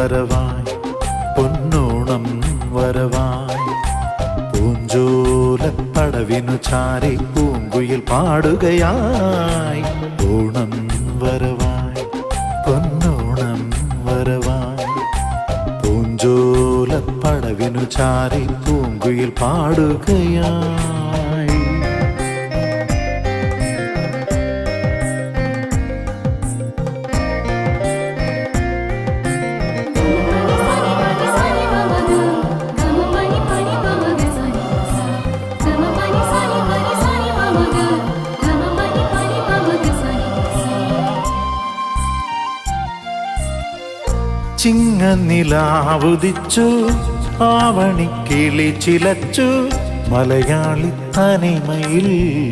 വരവായി പൊന്നോണം വരവായി പൂഞ്ചോലപ്പടവിനു ചാരി പൂങ്കുയിൽ പാടുകയായി ഓണം വരവായി പൊന്നോണം വരവായി പൂഞ്ചോലപ്പടവിനു ചാരി പൂങ്കുയിൽ പാടുകയായി ചിങ്ങനിലാവുദിച്ചു ആവണിക്കിളി ചിലച്ചു മലയാളി തനിമയിൽ